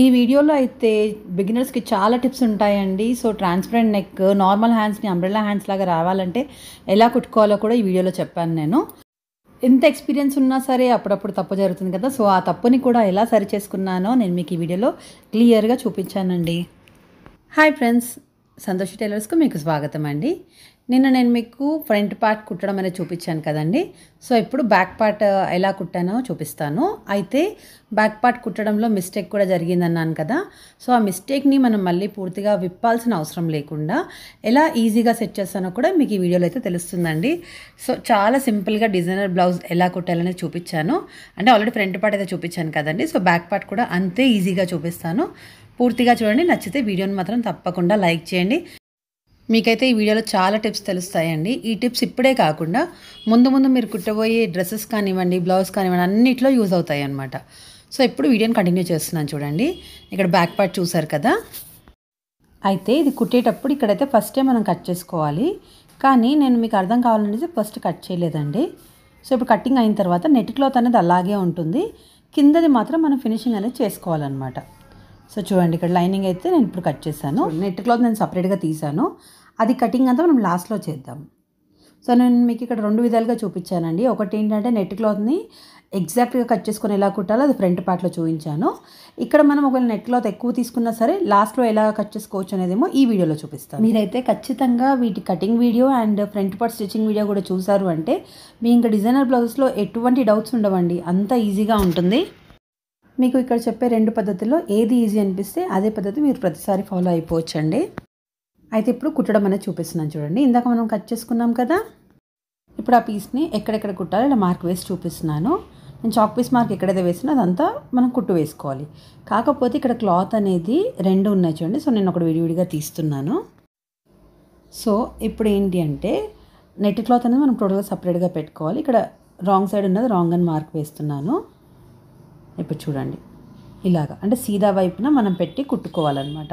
ఈ వీడియోలో అయితే బిగినర్స్‌కి చాలా టిప్స్ ఉంటాయండి. సో, ట్రాన్స్‌పరెంట్ నెక్, నార్మల్ హ్యాండ్స్‌ని అంబ్రెల్లా హ్యాండ్స్ లాగా రావాలంటే ఎలా కుట్టుకోవాలో కూడా ఈ వీడియోలో చెప్పాను నేను. ఎంత ఎక్స్‌పీరియన్స్ ఉన్నా సరే అప్పుడప్పుడు తప్పు జరుగుతుంది కదా! సో, ఆ తప్పుని కూడా ఎలా సరిచేసుకున్నానో నేను మీకు ఈ వీడియోలో క్లియర్‌గా చూపించానండి. Hi friends! సంతోషి టైలర్స్‌కు మీకు స్వాగతం అండి. నిన్న నేను మీకు ఫ్రంట్ పార్ట్ కుట్టడం అనేది చూపించాను కదండీ. సో, ఇప్పుడు బ్యాక్ పార్ట్ ఎలా కుట్టానో చూపిస్తాను. అయితే బ్యాక్ పార్ట్ కుట్టడంలో మిస్టేక్ కూడా జరిగిందన్నాను కదా! సో, ఆ మిస్టేక్‌ని మనం మళ్ళీ పూర్తిగా విప్పాల్సిన అవసరం లేకుండా ఎలా ఈజీగా సెట్ చేస్తానో కూడా మీకు ఈ వీడియోలో అయితే తెలుస్తుందండి. సో, చాలా సింపుల్‌గా డిజైనర్ బ్లౌజ్ ఎలా కుట్టాలనేది చూపించాను. అంటే ఆల్రెడీ ఫ్రంట్ పార్ట్ అయితే చూపించాను కదండీ. సో, బ్యాక్ పార్ట్ కూడా అంతే ఈజీగా చూపిస్తాను. పూర్తిగా చూడండి. నచ్చితే వీడియోని మాత్రం తప్పకుండా లైక్ చేయండి. మీకైతే ఈ వీడియోలో చాలా టిప్స్ తెలుస్తాయండి. ఈ టిప్స్ ఇప్పుడే కాకుండా ముందు ముందు మీరు కుట్టబోయే డ్రెస్సెస్ కానివ్వండి, బ్లౌజ్ కానివ్వండి అన్నిట్లో యూజ్ అవుతాయి అన్నమాట. సో, ఇప్పుడు వీడియోని కంటిన్యూ చేస్తున్నాను చూడండి. ఇక్కడ బ్యాక్ పార్ట్ చూసారు కదా! అయితే ఇది కుట్టేటప్పుడు ఇక్కడైతే ఫస్టే మనం కట్ చేసుకోవాలి. కానీ నేను మీకు అర్థం కావాలనేసి ఫస్ట్ కట్ చేయలేదండి. సో, ఇప్పుడు కటింగ్ అయిన తర్వాత నెట్ క్లాత్ అనేది అలాగే ఉంటుంది. కిందది మాత్రం మనం ఫినిషింగ్ అనేది చేసుకోవాలన్నమాట. సో, చూడండి ఇక్కడ లైనింగ్ అయితే నేను ఇప్పుడు కట్ చేశాను. నెట్ క్లాత్ నేను సపరేట్గా తీసాను. అది కటింగ్ అంతా మనం లాస్ట్లో చేద్దాం. సో, నేను మీకు ఇక్కడ 2 విధాలుగా చూపించానండి. ఒకటి ఏంటంటే నెట్ క్లాత్ని ఎగ్జాక్ట్గా కట్ చేసుకొని ఎలా కుట్టాలో అది ఫ్రంట్ పార్ట్లో చూపించాను. ఇక్కడ మనం ఒకవేళ నెట్ క్లాత్ ఎక్కువ తీసుకున్నా సరే లాస్ట్లో ఎలా కట్ చేసుకోవచ్చు అనేదేమో ఈ వీడియోలో చూపిస్తాను. మీరైతే ఖచ్చితంగా వీటి cutting video and front part stitching video కూడా చూసారు అంటే మీ ఇంకా డిజైనర్ బ్లౌజ్లో ఎటువంటి డౌట్స్ ఉండవండి. అంత ఈజీగా ఉంటుంది. మీకు ఇక్కడ చెప్పే 2 పద్ధతుల్లో ఏది ఈజీ అనిపిస్తే అదే పద్ధతి మీరు ప్రతిసారి ఫాలో అయిపోవచ్చండి. అయితే ఇప్పుడు కుట్టడం అనేది చూపిస్తున్నాను చూడండి. ఇందాక మనం కట్ చేసుకున్నాం కదా! ఇప్పుడు ఆ పీస్ని ఎక్కడెక్కడ కుట్టాలో ఇలా మార్క్ వేసి చూపిస్తున్నాను. నేను చాక్ పీస్ మార్క్ ఎక్కడైతే వేసినా అదంతా మనం కుట్టు వేసుకోవాలి. కాకపోతే ఇక్కడ క్లాత్ అనేది 2 ఉన్నాయి చూడండి. సో, నేను ఒకటి విడివిడిగా తీస్తున్నాను. సో, ఇప్పుడు ఏంటి అంటే నెట్ క్లాత్ అనేది మనం టోటల్గా సపరేట్గా పెట్టుకోవాలి. ఇక్కడ రాంగ్ సైడ్ ఉన్నది రాంగ్ అని మార్క్ వేస్తున్నాను. ఇప్పుడు చూడండి ఇలాగా అంటే సీదా వైపున మనం పెట్టి కుట్టుకోవాలన్నమాట.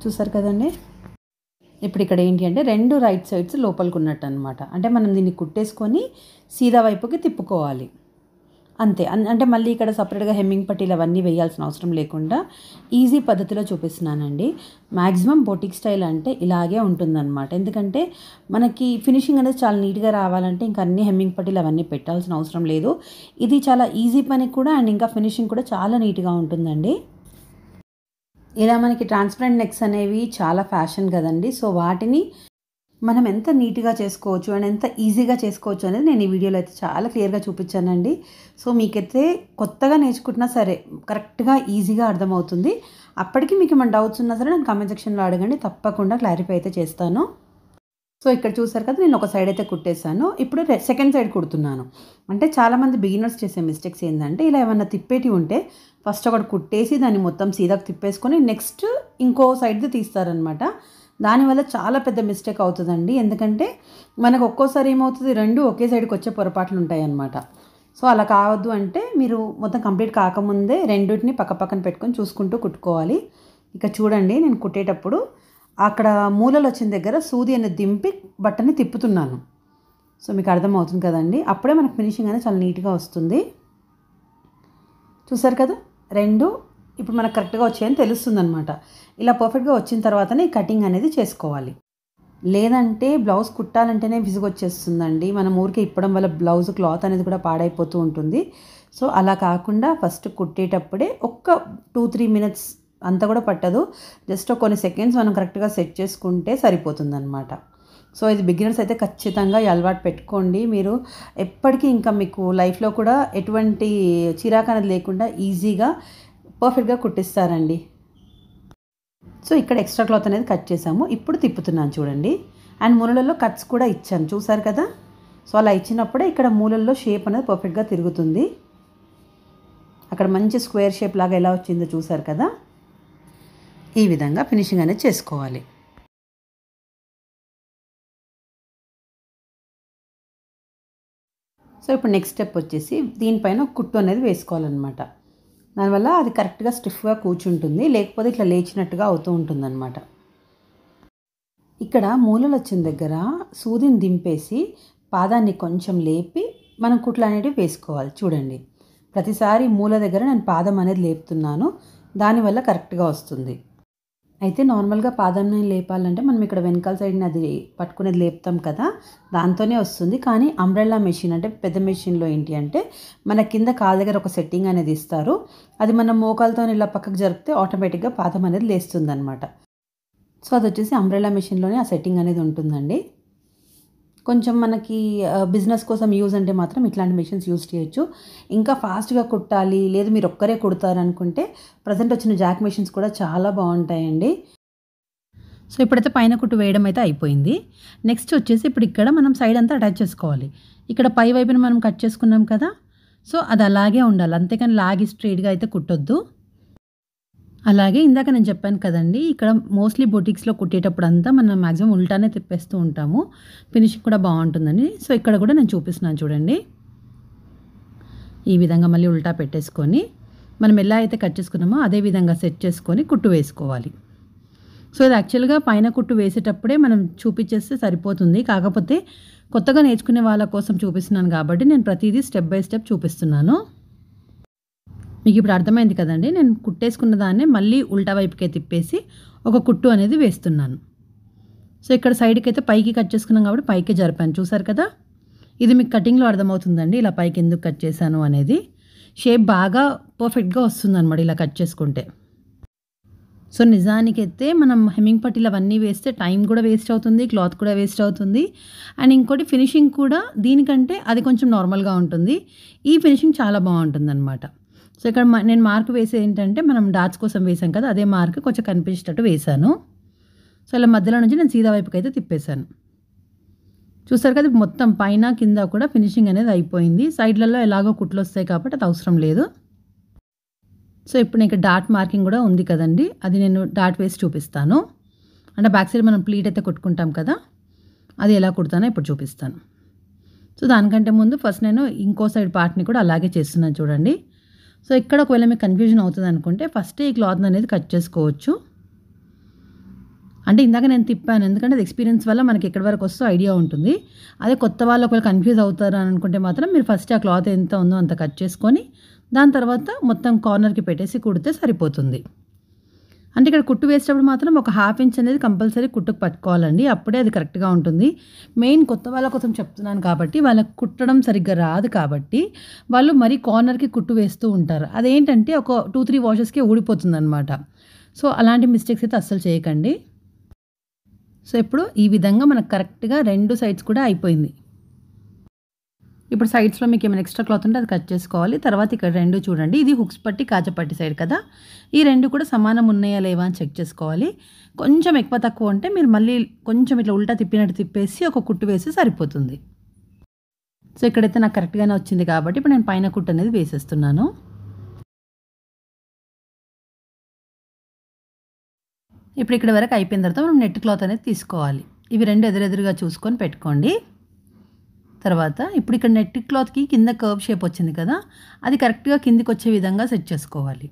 చూసారు కదండి. ఇప్పుడు ఇక్కడ ఏంటి అంటే 2 రైట్ సైడ్స్ లోపలికి ఉన్నట్టు అనమాట. అంటే మనం దీన్ని కుట్టేసుకొని సీదా వైపుకి తిప్పుకోవాలి అంతే. అంటే మళ్ళీ ఇక్కడ సపరేట్గా హెమ్మింగ్ పట్టీలు అవన్నీ వేయాల్సిన అవసరం లేకుండా ఈజీ పద్ధతిలో చూపిస్తున్నానండి. మ్యాక్సిమం బొటిక్ స్టైల్ అంటే ఇలాగే ఉంటుందన్నమాట. ఎందుకంటే మనకి ఫినిషింగ్ అనేది చాలా నీట్గా రావాలంటే ఇంకా అన్ని హెమ్మింగ్ పట్టీలు అవన్నీ పెట్టాల్సిన అవసరం లేదు. ఇది చాలా ఈజీ పని కూడా అండ్ ఇంకా ఫినిషింగ్ కూడా చాలా నీట్గా ఉంటుందండి. ఇలా మనకి ట్రాన్స్పరెంట్ నెక్స్ అనేవి చాలా ఫ్యాషన్ కదండి. సో, వాటిని మనం ఎంత నీట్గా చేసుకోవచ్చు అండ్ ఎంత ఈజీగా చేసుకోవచ్చు అనేది నేను ఈ వీడియోలో అయితే చాలా క్లియర్గా చూపించానండి. సో, మీకైతే కొత్తగా నేర్చుకుంటున్నా సరే కరెక్ట్గా ఈజీగా అర్థమవుతుంది. అప్పటికి మీకు ఏమైనా డౌట్స్ ఉన్నా సరే నేను కామెంట్ సెక్షన్లో అడగండి. తప్పకుండా క్లారిఫై అయితే చేస్తాను. సో, ఇక్కడ చూసారు కదా నేను ఒక సైడ్ అయితే కుట్టేశాను. ఇప్పుడు సెకండ్ సైడ్ కుడుతున్నాను. అంటే చాలామంది బిగినర్స్ చేసే మిస్టేక్స్ ఏంటంటే ఇలా ఏమన్నా తిప్పేటివి ఉంటే ఫస్ట్ ఒకటి కుట్టేసి దాన్ని మొత్తం సీదాకు తిప్పేసుకొని నెక్స్ట్ ఇంకో సైడ్ది తీస్తారనమాట. దానివల్ల చాలా పెద్ద మిస్టేక్ అవుతుందండి. ఎందుకంటే మనకు ఒక్కోసారి ఏమవుతుంది 2 ఒకే సైడ్కి వచ్చే పొరపాట్లు ఉంటాయన్నమాట. సో, అలా కావద్దు అంటే మీరు మొత్తం కంప్లీట్ కాకముందే రెండింటిని పక్కన పెట్టుకొని చూసుకుంటూ కుట్టుకోవాలి. ఇక చూడండి నేను కుట్టేటప్పుడు అక్కడ మూలలు వచ్చిన దగ్గర సూది అనేది దింపి బట్టని తిప్పుతున్నాను. సో, మీకు అర్థమవుతుంది కదండి. అప్పుడే మనకు ఫినిషింగ్ అనేది చాలా నీట్గా వస్తుంది. చూసారు కదా 2 ఇప్పుడు మనకు కరెక్ట్గా వచ్చాయని తెలుస్తుంది అనమాట. ఇలా పర్ఫెక్ట్గా వచ్చిన తర్వాతనే కటింగ్ అనేది చేసుకోవాలి. లేదంటే బ్లౌజ్ కుట్టాలంటేనే విసుగొచ్చేస్తుందండి. మనం ఊరికే ఇప్పడం వల్ల బ్లౌజ్ క్లాత్ అనేది కూడా పాడైపోతూ ఉంటుంది. సో, అలా కాకుండా ఫస్ట్ కుట్టేటప్పుడే ఒక్క 2-3 మినిట్స్ అంత కూడా పట్టదు. జస్ట్ కొన్ని సెకండ్స్ మనం కరెక్ట్గా సెట్ చేసుకుంటే సరిపోతుందన్నమాట. సో, ఇది బిగినర్స్ అయితే ఖచ్చితంగా ఈ అలవాటు పెట్టుకోండి. మీరు ఎప్పటికీ ఇంకా మీకు లైఫ్లో కూడా ఎటువంటి చిరాకు అనేది లేకుండా ఈజీగా పర్ఫెక్ట్గా కుట్టిస్తారండి. సో, ఇక్కడ ఎక్స్ట్రా క్లాత్ అనేది కట్ చేసాము. ఇప్పుడు తిప్పుతున్నాను చూడండి. అండ్ మూలల్లో కట్స్ కూడా ఇచ్చాను చూసారు కదా. సో, అలా ఇచ్చినప్పుడే ఇక్కడ మూలల్లో షేప్ అనేది పర్ఫెక్ట్గా తిరుగుతుంది. అక్కడ మంచి స్క్వేర్ షేప్ లాగా ఎలా వచ్చిందో చూసారు కదా. ఈ విధంగా ఫినిషింగ్ అనేది చేసుకోవాలి. సో, ఇప్పుడు నెక్స్ట్ స్టెప్ వచ్చేసి దీనిపైన కుట్టు అనేది వేసుకోవాలన్నమాట. దానివల్ల అది కరెక్ట్గా స్టిఫ్గా కూర్చుంటుంది. లేకపోతే ఇట్లా లేచినట్టుగా అవుతూ ఉంటుందన్నమాట. ఇక్కడ మూలలు వచ్చిన దగ్గర సూదిని దింపేసి పాదాన్ని కొంచెం లేపి మనం కుట్లు అనేటివి వేసుకోవాలి. చూడండి ప్రతిసారి మూల దగ్గర నేను పాదం అనేది లేపుతున్నాను. దానివల్ల కరెక్ట్‌గా వస్తుంది. అయితే నార్మల్‌గా పాదంని లేపాలంటే మనం ఇక్కడ వెనకాల సైడ్‌ని అది పట్టుకునేది లేపుతాం కదా! దాంతోనే వస్తుంది. కానీ అంబ్రెల్లా మెషిన్ అంటే పెద్ద మెషిన్‌లో ఏంటి అంటే మన కింద కాళ్ళ దగ్గర ఒక సెట్టింగ్ అనేది ఇస్తారు. అది మనం మోకాలుతోని ఇలా పక్కకు జరిపితే ఆటోమేటిక్‌గా పాదం అనేది లేస్తుందనమాట. సో, అదొచ్చేసి అంబ్రెల్లా మెషిన్‌లోనే ఆ సెట్టింగ్ అనేది ఉంటుందండి. కొంచెం మనకి బిజినెస్ కోసం యూజ్ అంటే మాత్రం ఇట్లాంటి మెషిన్స్ యూజ్ చేయొచ్చు. ఇంకా ఫాస్ట్‌గా కుట్టాలి, లేదు మీరు ఒక్కరే కుడతారనుకుంటే ప్రెజెంట్ వచ్చిన జాక్ మెషిన్స్ కూడా చాలా బావుంటాయండి. సో, ఇప్పుడైతే పైన కుట్టు వేయడం అయితే అయిపోయింది. నెక్స్ట్ వచ్చేసి ఇప్పుడు ఇక్కడ మనం సైడ్ అంతా అటాచ్ చేసుకోవాలి. ఇక్కడ పై వైపున మనం కట్ చేసుకున్నాం కదా! సో, అది అలాగే ఉండాలి. అంతేకాని లాగి స్ట్రెయిట్‌గా అయితే కుట్టొద్దు. అలాగే ఇందాక నేను చెప్పాను కదండీ! ఇక్కడ మోస్ట్‌లీ బొటిక్స్‌లో కుట్టేటప్పుడంతా మనం మాక్సిమం ఉల్టానే తిప్పేస్తూ ఉంటాము. ఫినిషింగ్ కూడా బావుంటుందని. సో, ఇక్కడ కూడా నేను చూపిస్తున్నాను చూడండి. ఈ విధంగా మళ్ళీ ఉల్టా పెట్టేసుకొని, మనం ఎలా అయితే కట్ చేసుకున్నామో అదే విధంగా సెట్ చేసుకొని కుట్టు వేసుకోవాలి. సో, ఇది యాక్చువల్‌గా పైన కుట్టు వేసేటప్పుడే మనం చూపిచ్చేస్తే సరిపోతుంది. కాకపోతే కొత్తగా నేర్చుకునే వాళ్ళ కోసం చూపిస్తున్నాను కాబట్టి నేను ప్రతీదీ స్టెప్ బై స్టెప్ చూపిస్తున్నాను. మీకిప్పుడు అర్థమైంది కదండీ! నేను కుట్టేసుకున్న దాన్నే మళ్ళీ ఉల్టా వైపుకే తిప్పేసి ఒక కుట్టు అనేది వేస్తున్నాను. సో, ఇక్కడ సైడ్‌కైతే పైకి కట్ చేసుకున్నాం కాబట్టి పైకే జరిపాను. చూసారు కదా! ఇది మీకు కటింగ్‌లో అర్థమవుతుందండి. ఇలా పైకి ఎందుకు కట్ చేశాను అనేది. షేప్ బాగా పర్ఫెక్ట్‌గా వస్తుందనమాట ఇలా కట్ చేసుకుంటే. సో, నిజానికైతే మనం హెమ్మింగ్ పట్టీలు అవన్నీ వేస్తే టైం కూడా వేస్ట్ అవుతుంది. క్లాత్ కూడా వేస్ట్ అవుతుంది. అండ్ ఇంకోటి ఫినిషింగ్ కూడా దీనికంటే అది కొంచెం నార్మల్‌గా ఉంటుంది. ఈ ఫినిషింగ్ చాలా బావుంటుందనమాట. సో, ఇక్కడ నేను మార్క్ వేసేది ఏంటంటే మనం డాట్స్ కోసం వేసాం కదా! అదే మార్క్ కొంచెం కనిపించేటట్టు వేశాను. సో, ఇలా మధ్యలో నుంచి నేను సీదా వైపుకైతే తిప్పేశాను. చూసారు కదా! మొత్తం పైన, కింద కూడా ఫినిషింగ్ అనేది అయిపోయింది. సైడ్‌లలో ఎలాగో కుట్లొస్తాయి కాబట్టి అది అవసరం లేదు. సో, ఇప్పుడు నీకు డాట్ మార్కింగ్ గూడా ఉంది కదండీ! అది నేను డాట్ వేసి చూపిస్తాను. అంటే బ్యాక్ సైడ్ మనం ప్లీట్ అయితే కుట్టుకుంటాం కదా! అది ఎలా కుడతానో ఇప్పుడు చూపిస్తాను. సో, దానికంటే ముందు ఫస్ట్ నేను ఇంకో సైడ్ పార్ట్‌ని కూడా అలాగే చేస్తున్నాను చూడండి. సో, ఇక్కడ ఒకవేళ మీకు కన్‌ఫ్యూజన్ అవుతదనుకుంటే ఫస్టే ఈ క్లాత్‌ననేది కట్ చేసుకోవచ్చు. అంటే ఇందాక నేను తిప్పాను. ఎందుకంటే అది ఎక్స్‌పీరియన్స్ వల్ల మనకి ఎక్కడి వరకు వస్తదో ఐడియా ఉంటుంది. అదే కొత్త వాళ్ళు ఒకవేళ కన్‌ఫ్యూజ్ అవుతారు అని అనుకుంటే మాత్రం మీరు ఫస్ట్ ఆ క్లాత్ ఎంత ఉందో అంత కట్ చేసుకొని, దాని తర్వాత మొత్తం కార్నర్‌కి పెట్టేసి కుడితే సరిపోతుంది. అంటే ఇక్కడ కుట్టు వేసేటప్పుడు మాత్రం ఒక హాఫ్ ఇంచ్ అనేది కంపల్సరీ కుట్టుకు పట్టుకోవాలండి. అప్పుడే అది కరెక్ట్‌గా ఉంటుంది. మెయిన్ కొత్త వాళ్ళ కోసం చెప్తున్నాను కాబట్టి, వాళ్ళకి కుట్టడం సరిగ్గా రాదు కాబట్టి, వాళ్ళు మరీ కార్నర్‌కి కుట్టు వేస్తూ ఉంటారు. అదేంటంటే ఒక 2, 3 వాషెస్‌కే ఊడిపోతుందనమాట. సో, అలాంటి మిస్టేక్స్ అయితే అస్సలు చేయకండి. సో, ఇప్పుడు ఈ విధంగా మనకు కరెక్ట్‌గా 2 సైడ్స్ కూడా అయిపోయింది. ఇప్పుడు సైడ్స్‌లో మీకేమైనా ఎక్స్‌ట్రా క్లాత్ ఉంటే అది కట్ చేసుకోవాలి. తర్వాత ఇక్కడ 2 చూడండి. ఇది హుక్స్ పట్టి, కాజపట్టి సైడ్ కదా! ఈ 2 కూడా సమానం ఉన్నాయా లేవా అని చెక్ చేసుకోవాలి. కొంచెం ఎక్కువ తక్కువ ఉంటే మీరు మళ్ళీ కొంచెం ఇట్లా ఉల్టా తిప్పినట్టు తిప్పేసి ఒక కుట్టు వేస్తే సరిపోతుంది. సో, ఇక్కడైతే నాకు కరెక్ట్‌గానే వచ్చింది కాబట్టి ఇప్పుడు నేను పైన కుట్టు అనేది వేసేస్తున్నాను. ఇప్పుడు ఇక్కడి వరకు అయిపోయిన తర్వాత మనం నెట్ క్లాత్ అనేది తీసుకోవాలి. ఇవి 2 ఎదురెదురుగా చూసుకొని పెట్టుకోండి. తర్వాత ఇప్పుడు ఇక్కడ నెట్ క్లాత్‌కి కింద కర్వ్ షేప్ వచ్చింది కదా! అది కరెక్ట్‌గా కిందకొచ్చే విధంగా సెట్ చేసుకోవాలి.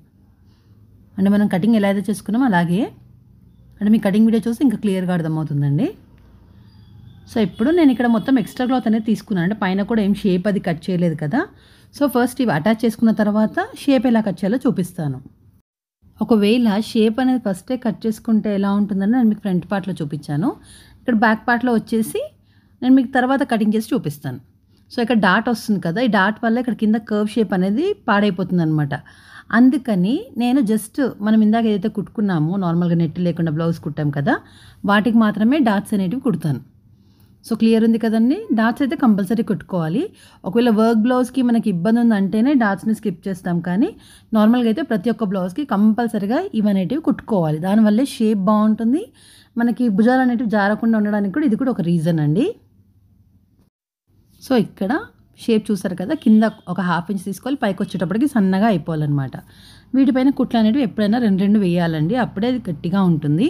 అంటే మనం కటింగ్ ఎలా అయితే చేసుకున్నామో అలాగే. అంటే మీ కటింగ్ వీడియో చూస్తే ఇంకా క్లియర్‌గా అర్థమవుతుందండి. సో, ఇప్పుడు నేను ఇక్కడ మొత్తం ఎక్స్‌ట్రా క్లాత్ అనేది తీసుకున్నాను. అంటే పైన కూడా ఏం షేప్ అది కట్ చేయలేదు కదా! సో, ఫస్ట్ ఇవి అటాచ్ చేసుకున్న తర్వాత షేప్ ఎలా కట్ చేయాలో చూపిస్తాను. ఒకవేళ షేప్ అనేది ఫస్టే కట్ చేసుకుంటే ఎలా ఉంటుందని నేను మీకు ఫ్రంట్ పార్ట్‌లో చూపించాను. ఇక్కడ బ్యాక్ పార్ట్‌లో వచ్చేసి నేను మీకు తర్వాత కటింగ్ చేసి చూపిస్తాను. సో, ఇక్కడ డాట్ వస్తుంది కదా! ఈ డాట్ వల్ల ఇక్కడ కింద కర్వ్ షేప్ అనేది పాడైపోతుందనమాట. అందుకని నేను జస్ట్ మనం ఇందాక ఏదైతే కుట్టుకున్నామో నార్మల్‌గా నెట్ లేకుండా బ్లౌజ్ కుట్టాం కదా! వాటికి మాత్రమే డాట్స్ అనేటివి కుడతాను. సో, క్లియర్ ఉంది కదండీ! డాట్స్ అయితే కంపల్సరీ కుట్టుకోవాలి. ఒకవేళ వర్క్ బ్లౌజ్‌కి మనకి ఇబ్బంది ఉందంటేనే డాట్స్‌ని స్కిప్ చేస్తాం. కానీ నార్మల్‌గా అయితే ప్రతి ఒక్క బ్లౌజ్‌కి కంపల్సరీగా ఇవనేటివి కుట్టుకోవాలి. దానివల్లే షేప్ బావుంటుంది. మనకి భుజాలనేటివి జారకుండా ఉండడానికి కూడా ఇది కూడా ఒక రీజన్ అండి. సో, ఇక్కడ షేప్ చూసారు కదా! కింద ఒక హాఫ్ ఇంచ్ తీసుకోవాలి. పైకొచ్చేటప్పటికి సన్నగా అయిపోవాలనమాట. వీటిపైన కుట్లనేటివి ఎప్పుడైనా 2, 2 వేయాలండి. అప్పుడే అది గట్టిగా ఉంటుంది.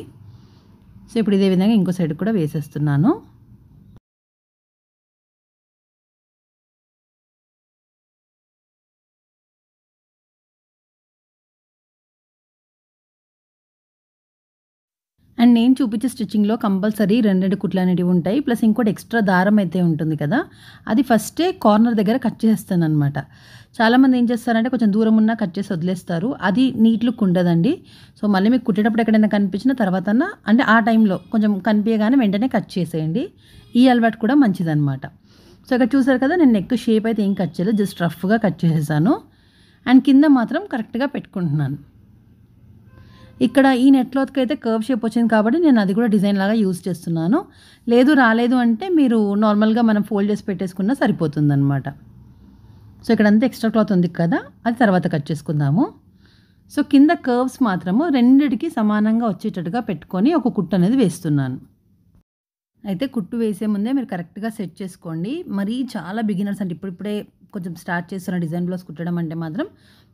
సో, ఇప్పుడు ఇదే విధంగా ఇంకో సైడ్ కూడా వేసేస్తున్నాను. అండ్ నేను చూపించే స్టిచ్చింగ్లో కంపల్సరీ 2 కుట్లు అనేటివి ఉంటాయి. ప్లస్ ఇంకోటి ఎక్స్ట్రా దారం అయితే ఉంటుంది కదా, అది ఫస్టే కార్నర్ దగ్గర కట్ చేస్తాను అనమాట. చాలామంది ఏం చేస్తారంటే కొంచెం దూరం ఉన్నా కట్ చేసి వదిలేస్తారు. అది నీట్ లుక్ ఉండదండి. సో మళ్ళీ మీకు కుట్టేటప్పుడు ఎక్కడైనా కనిపించిన తర్వాత అంటే ఆ టైంలో కొంచెం కనిపించగానే వెంటనే కట్ చేసేయండి. ఈ అలవాటు కూడా మంచిదన్నమాట. సో ఇక్కడ చూసారు కదా, నేను నెక్ షేప్ అయితే ఏం కట్ చేయలేదు, జస్ట్ రఫ్గా కట్ చేసేసాను. అండ్ కింద మాత్రం కరెక్ట్గా పెట్టుకుంటున్నాను. ఇక్కడ ఈ నెట్ క్లాత్కి అయితే కర్వ్ షేప్ వచ్చింది కాబట్టి నేను అది కూడా డిజైన్ లాగా యూజ్ చేస్తున్నాను. రాలేదు అంటే మీరు నార్మల్గా మనం ఫోల్డ్ చేసి పెట్టేసుకున్నా సరిపోతుందన్నమాట. సో ఇక్కడ అంతా ఎక్స్ట్రా క్లాత్ ఉంది కదా, అది తర్వాత కట్ చేసుకుందాము. సో కింద కర్వ్స్ మాత్రము రెండిటికి సమానంగా వచ్చేటట్టుగా పెట్టుకొని ఒక కుట్టు అనేది వేస్తున్నాను. అయితే కుట్టు వేసే ముందే మీరు కరెక్ట్గా సెట్ చేసుకోండి. మరీ చాలా బిగినర్స్ అంటే ఇప్పుడిప్పుడే కొంచెం స్టార్ట్ చేస్తున్న డిజైన్ బ్లౌజ్ కుట్టడం అంటే మాత్రం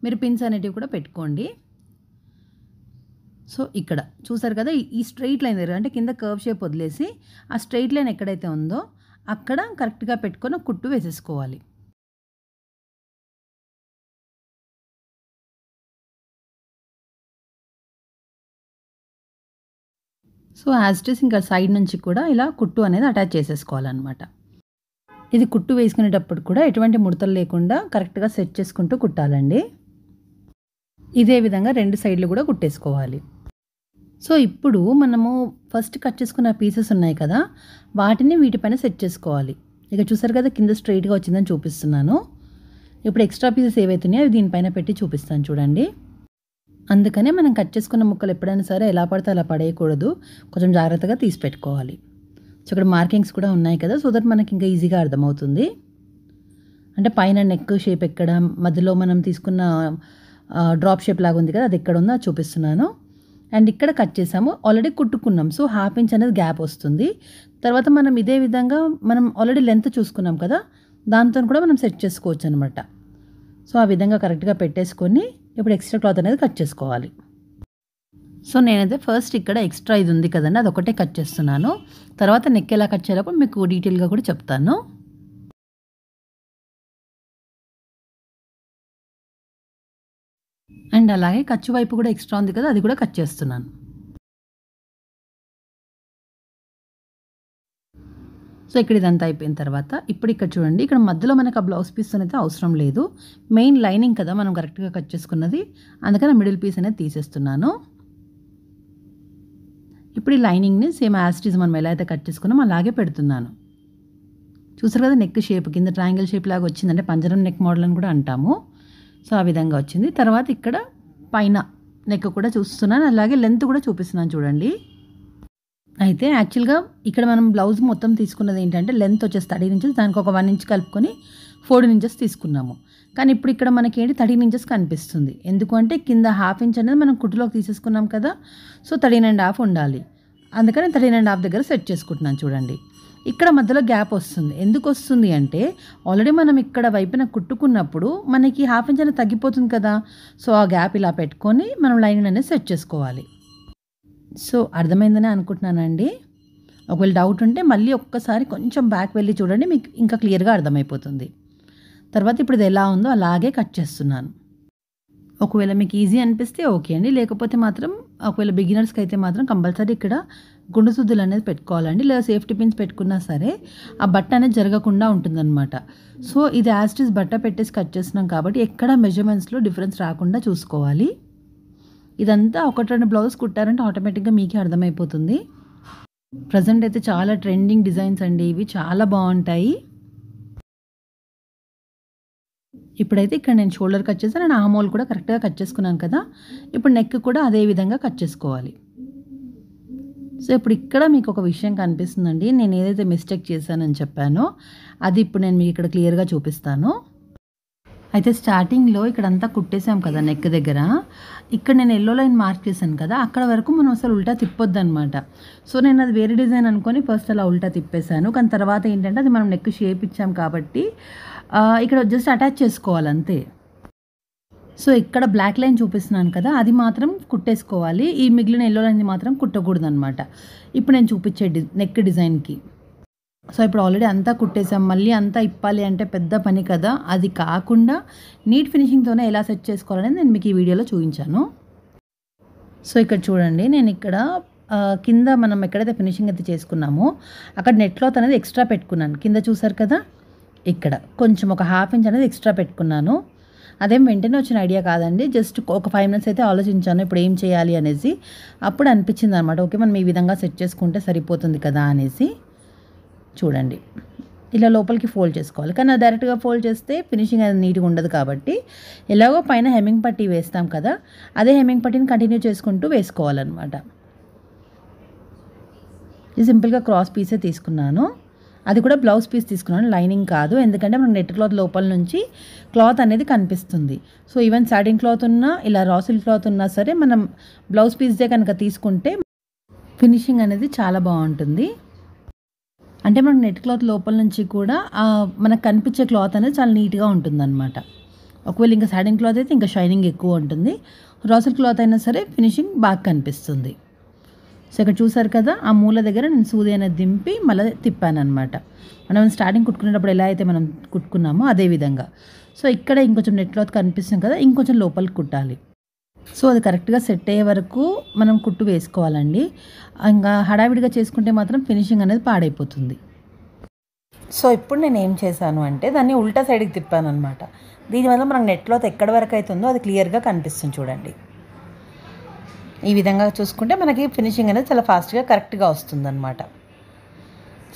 మీరు పిన్స్ అనేటివి కూడా పెట్టుకోండి. సో ఇక్కడ చూసారు కదా, ఈ స్ట్రైట్ లైన్ దగ్గర అంటే కింద కర్వ్ షేప్ వదిలేసి ఆ స్ట్రైట్ లైన్ ఎక్కడైతే ఉందో అక్కడ కరెక్ట్గా పెట్టుకొని కుట్టు వేసేసుకోవాలి. సో యాజ్ ఇట్ ఈస్ ఇంకా సైడ్ నుంచి కూడా ఇలా కుట్టు అనేది అటాచ్ చేసేసుకోవాలన్నమాట. ఇది కుట్టు వేసుకునేటప్పుడు కూడా ఎటువంటి ముడతలు లేకుండా కరెక్ట్గా సెట్ చేసుకుంటూ కుట్టాలండి. ఇదే విధంగా 2 సైడ్లు కూడా కుట్టేసుకోవాలి. సో ఇప్పుడు మనము ఫస్ట్ కట్ చేసుకున్న పీసెస్ ఉన్నాయి కదా, వాటిని వీటిపైన సెట్ చేసుకోవాలి. ఇక చూసారు కదా, కింద స్ట్రైట్గా వచ్చిందని చూపిస్తున్నాను. ఇప్పుడు ఎక్స్ట్రా పీసెస్ ఏవైతున్నాయో అవి దీనిపైన పెట్టి చూపిస్తాను చూడండి. అందుకనే మనం కట్ చేసుకున్న ముక్కలు ఎప్పుడైనా సరే ఎలా పడితే అలా పడేయకూడదు, కొంచెం జాగ్రత్తగా తీసి పెట్టుకోవాలి. సో ఇక్కడ మార్కింగ్స్ కూడా ఉన్నాయి కదా, సో దట్ మనకి ఇంకా ఈజీగా అర్థమవుతుంది. అంటే పైన నెక్ షేప్ ఎక్కడ, మధ్యలో మనం తీసుకున్న డ్రాప్ షేప్ లాగా ఉంది కదా, అది ఎక్కడ ఉందో అది చూపిస్తున్నాను. అండ్ ఇక్కడ కట్ చేసాము, ఆల్రెడీ కుట్టుకున్నాం. సో ½ ఇంచ్ అనేది గ్యాప్ వస్తుంది. తర్వాత మనం ఇదే విధంగా మనం ఆల్రెడీ లెంత్ చూసుకున్నాం కదా, దాంతో కూడా మనం సెట్ చేసుకోవచ్చు అనమాట. సో ఆ విధంగా కరెక్ట్గా పెట్టేసుకొని ఇప్పుడు ఎక్స్ట్రా క్లాత్ అనేది కట్ చేసుకోవాలి. సో నేనైతే ఫస్ట్ ఇక్కడ ఎక్స్ట్రా ఇది ఉంది కదండి, అదొకటే కట్ చేస్తున్నాను. తర్వాత నెక్ ఎలా కట్ చేయాలో మీకు డీటెయిల్గా కూడా చెప్తాను. అండ్ అలాగే ఖర్చు వైపు కూడా ఎక్స్ట్రా ఉంది కదా, అది కూడా కట్ చేస్తున్నాను. సో ఇక్కడ ఇదంతా అయిపోయిన తర్వాత ఇప్పుడు ఇక్కడ చూడండి, ఇక్కడ మధ్యలో మనకు ఆ బ్లౌజ్ పీస్ అనేది అవసరం లేదు. మెయిన్ లైనింగ్ కదా మనం కరెక్ట్గా కట్ చేసుకున్నది, అందుకని మిడిల్ పీస్ అనేది తీసేస్తున్నాను. ఇప్పుడు ఈ లైనింగ్ని సేమ్ యాజ్ ఇట్ ఈజ్ మనం ఎలా అయితే కట్ చేసుకున్నామో అలాగే పెడుతున్నాను. చూసారు కదా, నెక్ షేప్ కింద ట్రయాంగిల్ షేప్ లాగా వచ్చిందంటే పంజరం నెక్ మోడల్ అని కూడా అంటాము. సో ఆ విధంగా వచ్చింది. తర్వాత ఇక్కడ పైన నెక్ కూడా చూస్తున్నాను, అలాగే లెంత్ కూడా చూపిస్తున్నాను చూడండి. అయితే యాక్చువల్గా ఇక్కడ మనం బ్లౌజ్ మొత్తం తీసుకున్నది ఏంటంటే లెంత్ వచ్చేసి 13 ఇంచెస్, దానికి ఒక 1 ఇంచ్ కలుపుకొని 14 ఇంచెస్ తీసుకున్నాము. కానీ ఇప్పుడు ఇక్కడ మనకి ఏంటి 13 ఇంచెస్ కనిపిస్తుంది. ఎందుకంటే కింద ½ ఇంచ్ అనేది మనం కుట్టులోకి తీసేసుకున్నాం కదా, సో 13.5 ఉండాలి. అందుకని 13.5 దగ్గర సెట్ చేసుకుంటున్నాను చూడండి. ఇక్కడ మధ్యలో గ్యాప్ వస్తుంది. ఎందుకు వస్తుంది అంటే ఆల్రెడీ మనం ఇక్కడ వైపున కుట్టుకున్నప్పుడు మనకి ½ ఇంచ్ అనేది తగ్గిపోతుంది కదా, సో ఆ గ్యాప్ ఇలా పెట్టుకొని మనం లైన్ అనేది సెట్ చేసుకోవాలి. సో అర్థమైందని అనుకుంటున్నానండి. ఒకవేళ డౌట్ ఉంటే మళ్ళీ ఒక్కసారి కొంచెం బ్యాక్ వెళ్ళి చూడండి, మీకు ఇంకా క్లియర్గా అర్థమైపోతుంది. తర్వాత ఇప్పుడు ఇది ఎలా ఉందో అలాగే కట్ చేస్తున్నాను. ఒకవేళ మీకు ఈజీ అనిపిస్తే ఓకే అండి, లేకపోతే మాత్రం ఒకవేళ బిగినర్స్కి అయితే మాత్రం కంపల్సరీ ఇక్కడ గుండు సుద్దులు అనేది పెట్టుకోవాలండి, లేదా సేఫ్టీ పిన్స్ పెట్టుకున్నా సరే ఆ బట్ట అనేది జరగకుండా ఉంటుందన్నమాట. సో ఇది యాజ్ ఇట్ ఈజ్ బట్ట పెట్టేసి కట్ చేస్తున్నాం కాబట్టి ఎక్కడ మెజర్మెంట్స్లో డిఫరెన్స్ రాకుండా చూసుకోవాలి. ఇదంతా 1-2 బ్లౌజ్ కుట్టారంటే ఆటోమేటిక్గా మీకే అర్థమైపోతుంది. ప్రజెంట్ అయితే చాలా ట్రెండింగ్ డిజైన్స్ అండి, ఇవి చాలా బాగుంటాయి. ఇప్పుడైతే ఇక్కడ నేను షోల్డర్ కట్ చేశాను, నేను ఆమ్ హోల్ కూడా కరెక్ట్గా కట్ చేసుకున్నాను కదా, ఇప్పుడు నెక్ కూడా అదే విధంగా కట్ చేసుకోవాలి. సో ఇప్పుడు ఇక్కడ మీకు ఒక విషయం కనిపిస్తుందండి, నేను ఏదైతే మిస్టేక్ చేశానని చెప్పానో అది ఇప్పుడు నేను మీకు ఇక్కడ క్లియర్గా చూపిస్తాను. అయితే స్టార్టింగ్లో ఇక్కడంతా కుట్టేసాం కదా నెక్ దగ్గర, ఇక్కడ నేను ఎల్లో లైన్ మార్క్ చేశాను కదా, అక్కడ వరకు మనం అసలు ఉల్టా తిప్పొద్దు అనమాట. సో నేను అది వేరే డిజైన్ అనుకొని ఫస్ట్ అలా ఉల్టా తిప్పేశాను. కానీ తర్వాత ఏంటంటే అది మనం నెక్ షేప్ ఇచ్చాం కాబట్టి ఇక్కడ జస్ట్ అటాచ్ చేసుకోవాలి అంతే. సో ఇక్కడ బ్లాక్ లైన్ చూపిస్తున్నాను కదా, అది మాత్రం కుట్టేసుకోవాలి, ఈ మిగిలిన ఎల్లో లైన్ మాత్రం కుట్టకూడదు అనమాట ఇప్పుడు నేను చూపించే నెక్ డిజైన్కి. సో ఇప్పుడు ఆల్రెడీ అంతా కుట్టేసాం, మళ్ళీ అంతా ఇప్పాలి అంటే పెద్ద పని కదా, అది కాకుండా నీట్ ఫినిషింగ్తోనే ఎలా సెట్ చేసుకోవాలని నేను మీకు ఈ వీడియోలో చూపించాను. సో ఇక్కడ చూడండి, నేను ఇక్కడ కింద మనం ఎక్కడైతే ఫినిషింగ్ అయితే చేసుకున్నామో అక్కడ నెట్ క్లాత్ అనేది ఎక్స్ట్రా పెట్టుకున్నాను. కింద చూసారు కదా, ఇక్కడ కొంచెం ఒక ½ ఇంచ్ అనేది ఎక్స్ట్రా పెట్టుకున్నాను. అదేం వెంటనే వచ్చిన ఐడియా కాదండి, జస్ట్ ఒక 5 మినిట్స్ అయితే ఆలోచించాను ఇప్పుడు ఏం చేయాలి అనేసి. అప్పుడు అనిపించింది అనమాట, ఓకే మనం ఈ విధంగా సెట్ చేసుకుంటే సరిపోతుంది కదా అనేసి. చూడండి, ఇలా లోపలికి ఫోల్డ్ చేసుకోవాలి. కానీ అది డైరెక్ట్గా ఫోల్డ్ చేస్తే ఫినిషింగ్ అనేది నీట్గా ఉండదు కాబట్టి ఎలాగో పైన హెమ్మింగ్ పట్టీ వేస్తాం కదా, అదే హెమ్మింగ్ పట్టీని కంటిన్యూ చేసుకుంటూ వేసుకోవాలన్నమాట. ఇది సింపుల్గా క్రాస్ పీసే తీసుకున్నాను. అది కూడా బ్లౌజ్ పీస్ తీసుకున్నాను, లైనింగ్ కాదు. ఎందుకంటే మనకు నెట్ క్లాత్ లోపల నుంచి క్లాత్ అనేది కనిపిస్తుంది. సో ఈవెన్ సాటిన్ క్లాత్ ఉన్నా ఇలా రా సిల్క్ క్లాత్ ఉన్నా సరే మనం బ్లౌజ్ పీస్దే కనుక తీసుకుంటే ఫినిషింగ్ అనేది చాలా బాగుంటుంది. అంటే మనకు నెట్ క్లాత్ లోపల నుంచి కూడా మనకు కనిపించే క్లాత్ అనేది చాలా నీట్గా ఉంటుందన్నమాట. ఒకవేళ ఇంకా సాటిన్ క్లాత్ అయితే ఇంకా షైనింగ్ ఎక్కువ ఉంటుంది, రా సిల్క్ క్లాత్ అయినా సరే ఫినిషింగ్ బాగా కనిపిస్తుంది. సో ఇక్కడ చూసారు కదా, ఆ మూల దగ్గర నేను సూది అనేది దింపి మళ్ళీ తిప్పాను అనమాట. మనం స్టార్టింగ్ కుట్టుకునేటప్పుడు ఎలా అయితే మనం కుట్టుకున్నామో అదే విధంగా. సో ఇక్కడ ఇంకొంచెం నెట్ క్లాత్ కనిపిస్తుంది కదా, ఇంకొంచెం లోపలికి కుట్టాలి. సో అది కరెక్ట్గా సెట్ అయ్యే వరకు మనం కుట్టు వేసుకోవాలండి. ఇంకా హడావిడిగా చేసుకుంటే మాత్రం ఫినిషింగ్ అనేది పాడైపోతుంది. సో ఇప్పుడు నేను ఏం చేశాను అంటే దాన్ని ఉల్టా సైడ్కి తిప్పాను అనమాట. దీనివల్ల మనకు నెట్ క్లాత్ ఎక్కడి వరకు అవుతుందో అది క్లియర్గా కనిపిస్తుంది. చూడండి, ఈ విధంగా చూసుకుంటే మనకి ఫినిషింగ్ అనేది చాలా ఫాస్ట్గా కరెక్ట్గా వస్తుందన్నమాట.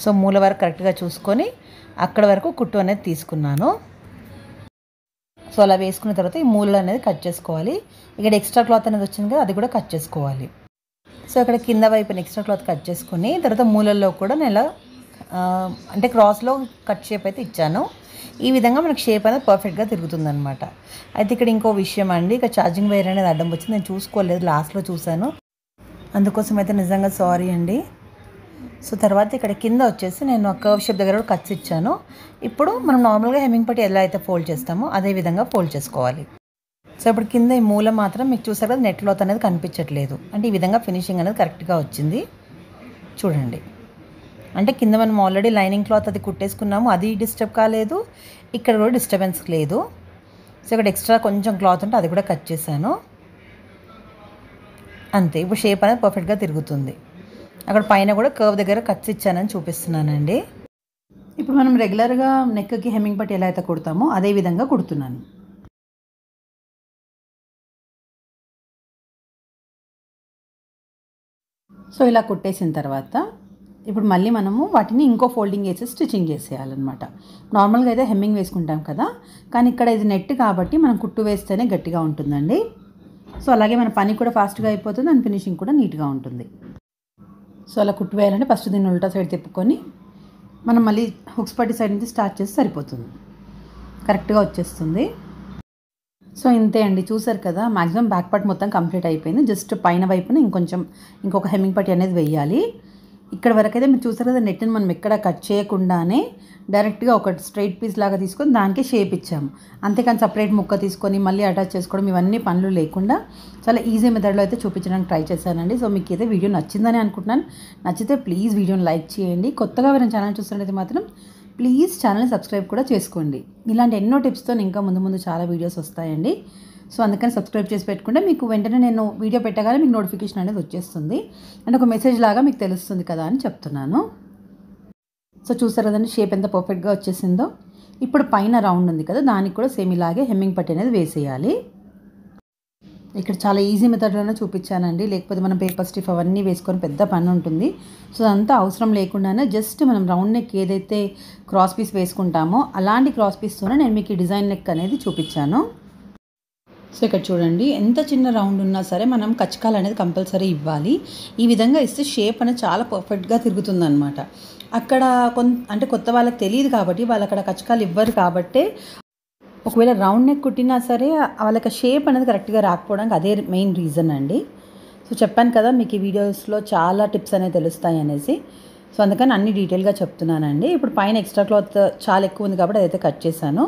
సో మూల వరకు కరెక్ట్గా చూసుకొని అక్కడ వరకు కుట్టు అనేది తీసుకున్నాను. సో అలా వేసుకున్న తర్వాత ఈ మూలలు అనేది కట్ చేసుకోవాలి. ఇక్కడ ఎక్స్ట్రా క్లాత్ అనేది వచ్చింది కదా, అది కూడా కట్ చేసుకోవాలి. సో ఇక్కడ కింద వైపున ఎక్స్ట్రా క్లాత్ కట్ చేసుకొని తర్వాత మూలల్లో కూడా నేను ఇలా అంటే క్రాస్లో కట్ షేప్ అయితే ఇచ్చాను. ఈ విధంగా మనకి షేప్ అనేది పర్ఫెక్ట్గా తిరుగుతుందనమాట. అయితే ఇక్కడ ఇంకో విషయం అండి, ఇక్కడ ఛార్జింగ్ వైర్ అనేది అడ్డం వచ్చింది, నేను చూసుకోలేదు, లాస్ట్లో చూశాను, అందుకోసం అయితే నిజంగా సారీ అండి. సో తర్వాత ఇక్కడ కింద వచ్చేసి నేను కర్వ్ షేప్ దగ్గర కూడా కట్స్ ఇచ్చాను. ఇప్పుడు మనం నార్మల్గా హెమ్మింగ్ పట్టి ఎలా అయితే ఫోల్డ్ చేస్తామో అదే విధంగా ఫోల్డ్ చేసుకోవాలి. సో ఇప్పుడు కింద ఈ మూల మాత్రం మీకు చూసారు కదా, నెట్ క్లాత్ అనేది కనిపించట్లేదు. అంటే ఈ విధంగా ఫినిషింగ్ అనేది కరెక్ట్గా వచ్చింది. చూడండి, అంటే కింద మనం ఆల్రెడీ లైనింగ్ క్లాత్ అది కుట్టేసుకున్నాము, అది డిస్టర్బ్ కాలేదు, ఇక్కడ కూడా డిస్టర్బెన్స్ లేదు. సో ఇక్కడ ఎక్స్ట్రా కొంచెం క్లాత్ ఉంటే అది కూడా కట్ చేశాను. అంతే, ఇప్పుడు షేప్ అనేది పర్ఫెక్ట్గా తిరుగుతుంది. అక్కడ పైన కూడా కర్వ్ దగ్గర కట్స్ ఇచ్చానని చూపిస్తున్నానండి. ఇప్పుడు మనం రెగ్యులర్గా నెక్కి హెమ్మింగ్ పట్టి ఎలా అయితే కుడతామో అదే విధంగా కుడుతున్నాను. సో ఇలా కుట్టేసిన తర్వాత ఇప్పుడు మళ్ళీ మనము వాటిని ఇంకో ఫోల్డింగ్ వేసి స్టిచ్చింగ్ చేసేయాలన్నమాట. నార్మల్గా అయితే హెమ్మింగ్ వేసుకుంటాం కదా, కానీ ఇక్కడ ఇది నెట్ కాబట్టి మనం కుట్టు వేస్తేనే గట్టిగా ఉంటుందండి. సో అలాగే మన పని కూడా ఫాస్ట్గా అయిపోతుంది అండ్ ఫినిషింగ్ కూడా నీట్గా ఉంటుంది. సో అలా కుట్టు వేయాలంటే ఫస్ట్ దీన్ని ఉల్టా సైడ్ తిప్పుకొని మనం మళ్ళీ హుక్స్ పట్టి సైడ్ నుంచి స్టార్ట్ చేసి సరిపోతుంది, కరెక్ట్గా వచ్చేస్తుంది. సో ఇంతే అండి, చూసారు కదా, మ్యాక్సిమం బ్యాక్ పార్ట్ మొత్తం కంప్లీట్ అయిపోయింది. జస్ట్ పైన వైపున ఇంకొక హెమ్మింగ్ పట్టి అనేది వేయాలి. ఇక్కడ వరకు అయితే మీరు చూసారు కదా, నెట్ని మనం ఎక్కడ కట్ చేయకుండానే డైరెక్ట్గా ఒక స్ట్రైట్ పీస్ లాగా తీసుకొని దానికే షేప్ ఇచ్చాము. అంతేకాని సపరేట్ ముక్క తీసుకొని మళ్ళీ అటాచ్ చేసుకోవడం ఇవన్నీ పనులు లేకుండా చాలా ఈజీ మెథడ్లో అయితే చూపించడానికి ట్రై చేశానండి. సో మీకు అయితే వీడియో నచ్చిందని అనుకుంటున్నాను. నచ్చితే ప్లీజ్ వీడియోని లైక్ చేయండి. కొత్తగా ఎవరైనా ఛానల్ చూస్తున్నట్లయితే మాత్రం ప్లీజ్ ఛానల్ని సబ్స్క్రైబ్ కూడా చేసుకోండి. ఇలాంటి ఎన్నో టిప్స్తో ఇంకా ముందు చాలా వీడియోస్ వస్తాయండి. సో అందుకని సబ్స్క్రైబ్ చేసి పెట్టుకుంటే మీకు వెంటనే నేను వీడియో పెట్టగానే మీకు నోటిఫికేషన్ అనేది వచ్చేస్తుంది, అంటే ఒక మెసేజ్ లాగా మీకు తెలుస్తుంది కదా అని చెప్తున్నాను. సో చూసారు కదండి, షేప్ ఎంత పర్ఫెక్ట్గా వచ్చేసిందో. ఇప్పుడు పైన రౌండ్ ఉంది కదా, దానికి కూడా సేమ్ ఇలాగే హెమ్మింగ్ పట్టి అనేది వేసేయాలి. ఇక్కడ చాలా ఈజీ మెథడ్లోనే చూపించానండి, లేకపోతే మనం పేపర్ స్టిఫ్ అవన్నీ వేసుకొని పెద్ద పని ఉంటుంది. సో అదంతా అవసరం లేకుండానే జస్ట్ మనం రౌండ్ నెక్ ఏదైతే క్రాస్ పీస్ వేసుకుంటామో అలాంటి క్రాస్ పీస్తోనే నేను మీకు ఈ డిజైన్ నెక్ అనేది చూపించాను. సో ఇక్కడ చూడండి, ఎంత చిన్న రౌండ్ ఉన్నా సరే మనం కచ్చకాలు అనేది కంపల్సరీ ఇవ్వాలి. ఈ విధంగా ఇస్తే షేప్ అనేది చాలా పర్ఫెక్ట్గా తిరుగుతుందన్నమాట. అక్కడ అంటే కొత్త వాళ్ళకి తెలియదు కాబట్టి వాళ్ళు అక్కడ కచ్చకాలు ఇవ్వరు కాబట్టి ఒకవేళ రౌండ్ నెక్ కుట్టినా సరే వాళ్ళకి షేప్ అనేది కరెక్ట్గా రాకపోవడానికి అదే మెయిన్ రీజన్ అండి. సో చెప్పాను కదా మీకు ఈ వీడియోస్లో చాలా టిప్స్ అనేవి తెలుస్తాయి అనేసి. సో అందుకని అన్ని డీటెయిల్గా చెప్తున్నానండి. ఇప్పుడు పైన ఎక్స్ట్రా క్లాత్ చాలా ఎక్కువ ఉంది కాబట్టి అదైతే కట్ చేశాను.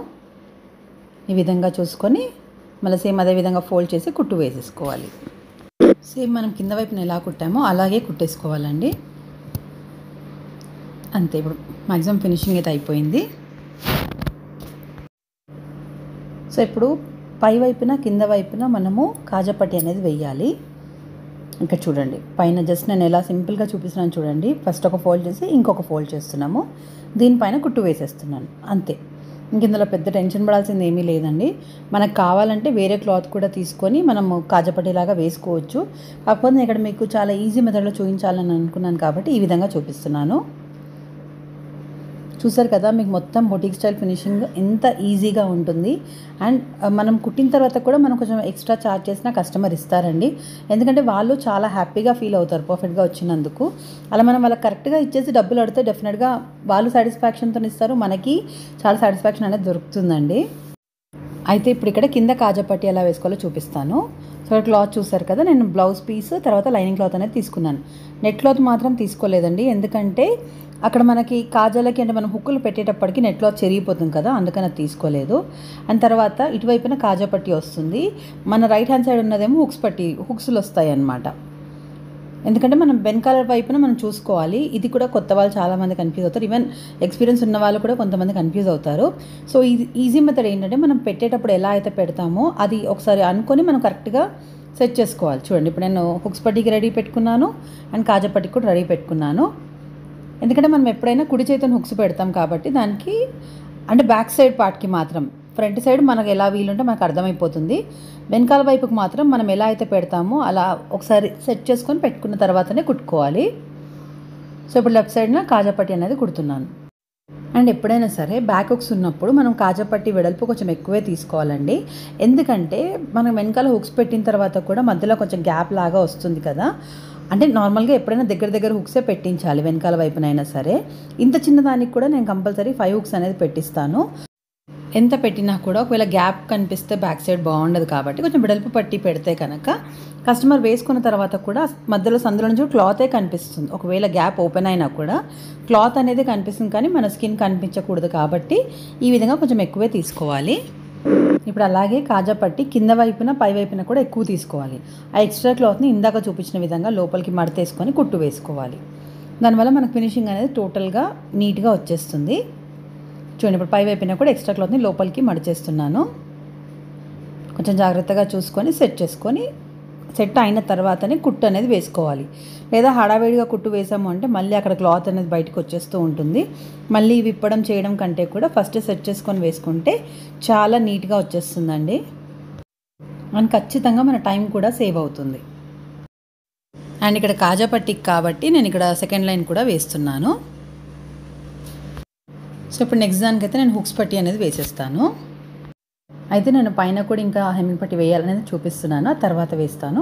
ఈ విధంగా చూసుకొని మళ్ళీ సేమ్ అదే విధంగా ఫోల్డ్ చేసి కుట్టు వేసేసుకోవాలి. సేమ్ మనం కింద వైపున ఎలా కుట్టామో అలాగే కుట్టేసుకోవాలండి. అంతే, ఇప్పుడు మ్యాక్సిమం ఫినిషింగ్ అయితే అయిపోయింది. సో ఇప్పుడు పై వైపున కింద వైపున మనము కాజాపట్టి అనేది వేయాలి. ఇంకా చూడండి పైన జస్ట్ నేను ఎలా సింపుల్గా చూపిస్తున్నాను చూడండి. ఫస్ట్ ఒక ఫోల్డ్ చేసి ఇంకొక ఫోల్డ్ చేస్తున్నాము, దీనిపైన కుట్టు వేసేస్తున్నాను అంతే. ఇంక ఇందులో పెద్ద టెన్షన్ పడాల్సింది ఏమీ లేదండి. మనకు కావాలంటే వేరే క్లాత్ కూడా తీసుకొని మనము కాజాపట్టీలాగా వేసుకోవచ్చు. కాకపోతే ఇక్కడ మీకు చాలా ఈజీ మెథడ్లో చూపించాలని అనుకున్నాను కాబట్టి ఈ విధంగా చూపిస్తున్నాను. చూసారు కదా, మీకు మొత్తం బొటిక్ స్టైల్ ఫినిషింగ్ ఎంత ఈజీగా ఉంటుంది. అండ్ మనం కుట్టిన తర్వాత కూడా మనం కొంచెం ఎక్స్ట్రా ఛార్జ్ చేసినా కస్టమర్ ఇస్తారండి. ఎందుకంటే వాళ్ళు చాలా హ్యాపీగా ఫీల్ అవుతారు పర్ఫెక్ట్గా వచ్చినందుకు. అలా మనం వాళ్ళకి కరెక్ట్గా ఇచ్చేసి డబ్బులు అడిగితే డెఫినెట్గా వాళ్ళు సాటిస్ఫాక్షన్తో ఇస్తారు, మనకి చాలా సాటిస్ఫాక్షన్ అనేది దొరుకుతుందండి. అయితే ఇప్పుడు ఇక్కడ కింద కాజాపట్టీ ఎలా వేసుకోవాలో చూపిస్తాను. సో క్లాత్ చూసారు కదా, నేను బ్లౌజ్ పీస్ తర్వాత లైనింగ్ క్లాత్ అనేది తీసుకున్నాను. నెట్ క్లాత్ మాత్రం తీసుకోలేదండి, ఎందుకంటే అక్కడ మనకి కాజాలకి అంటే మనం హుక్కులు పెట్టేటప్పటికి నెట్ క్లాత్ చెరిగిపోతుంది కదా, అందుకని అది తీసుకోలేదు. అండ్ తర్వాత ఇటువైపున కాజాపట్టీ వస్తుంది, మన రైట్ హ్యాండ్ సైడ్ ఉన్నదేమో హుక్స్లు వస్తాయి అన్నమాట. ఎందుకంటే మనం వెనకాల వైపున మనం చూసుకోవాలి. ఇది కూడా కొత్త వాళ్ళు చాలామంది కన్ఫ్యూజ్ అవుతారు, ఈవెన్ ఎక్స్పీరియన్స్ ఉన్న వాళ్ళు కూడా కొంతమంది కన్ఫ్యూజ్ అవుతారు. సో ఇది ఈజీ మెథడ్ ఏంటంటే మనం పెట్టేటప్పుడు ఎలా అయితే పెడతామో అది ఒకసారి అనుకొని మనం కరెక్ట్గా సెట్ చేసుకోవాలి. చూడండి ఇప్పుడు నేను హుక్స్ పట్టీకి రెడీ పెట్టుకున్నాను అండ్ కాజాపట్టీకి కూడా రెడీ పెట్టుకున్నాను. ఎందుకంటే మనం ఎప్పుడైనా కుడి చేతిని హుక్స్ పెడతాం కాబట్టి దానికి అంటే బ్యాక్ సైడ్ పార్ట్కి మాత్రం, ఫ్రంట్ సైడ్ మనకు ఎలా వీలుంటే మనకు అర్థమైపోతుంది. వెనకాల వైపుకి మాత్రం మనం ఎలా అయితే పెడతామో అలా ఒకసారి సెట్ చేసుకొని పెట్టుకున్న తర్వాతనే కుట్టుకోవాలి. సో ఇప్పుడు లెఫ్ట్ సైడ్న కాజాపట్టీ అనేది కుడుతున్నాను. అండ్ ఎప్పుడైనా సరే బ్యాక్ హుక్స్ ఉన్నప్పుడు మనం కాజాపట్టీ వెడల్పు కొంచెం ఎక్కువే తీసుకోవాలండి. ఎందుకంటే మనం వెనకాల హుక్స్ పెట్టిన తర్వాత కూడా మధ్యలో కొంచెం గ్యాప్ లాగా వస్తుంది కదా, అంటే నార్మల్గా ఎప్పుడైనా దగ్గర హుక్సే పెట్టించాలి వెనకాల వైపునైనా సరే. ఇంత చిన్నదానికి కూడా నేను కంపల్సరీ 5 హుక్స్ అనేది పెట్టిస్తాను. ఎంత పెట్టినా కూడా ఒకవేళ గ్యాప్ కనిపిస్తే బ్యాక్ సైడ్ బాగుండదు కాబట్టి కొంచెం వెడల్పు పట్టి పెడితే కనుక కస్టమర్ వేసుకున్న తర్వాత కూడా మధ్యలో సందులో నుంచి క్లాతే కనిపిస్తుంది. ఒకవేళ గ్యాప్ ఓపెన్ అయినా కూడా క్లాత్ అనేది కనిపిస్తుంది, కానీ మన స్కిన్ కనిపించకూడదు కాబట్టి ఈ విధంగా కొంచెం ఎక్కువే తీసుకోవాలి. ఇప్పుడు అలాగే కాజాపట్టీ కింద వైపున పై వైపున కూడా ఎక్కువ తీసుకోవాలి. ఆ ఎక్స్ట్రా క్లాత్ని ఇందాక చూపించిన విధంగా లోపలికి మడతేసుకొని కుట్టు వేసుకోవాలి. దానివల్ల మనకు ఫినిషింగ్ అనేది టోటల్గా నీట్గా వచ్చేస్తుంది. చూడండి ఇప్పుడు పై వైపున కూడా ఎక్స్ట్రా క్లాత్ని లోపలికి మడిచేస్తున్నాను. కొంచెం జాగ్రత్తగా చూసుకొని సెట్ చేసుకొని సెట్ అయిన తర్వాతనే కుట్టు అనేది వేసుకోవాలి. లేదా హడావిడిగా కుట్టు వేసాము అంటే మళ్ళీ అక్కడ క్లాత్ అనేది బయటకు వచ్చేస్తూ ఉంటుంది. మళ్ళీ విప్పడం చేయడం కంటే కూడా ఫస్ట్ సెట్ చేసుకొని వేసుకుంటే చాలా నీట్గా వచ్చేస్తుందండి. అండ్ ఖచ్చితంగా మన టైం కూడా సేవ్ అవుతుంది. అండ్ ఇక్కడ కాజాపట్టీకి కాబట్టి నేను ఇక్కడ సెకండ్ లైన్ కూడా వేస్తున్నాను. సో ఇప్పుడు నెక్స్ట్ దానికైతే నేను హుక్స్ పట్టీ అనేది వేసేస్తాను. అయితే నేను పైన కూడా ఇంకా హెమ్మింగ్ పట్టీ వేయాలనేది చూపిస్తున్నాను, తర్వాత వేస్తాను.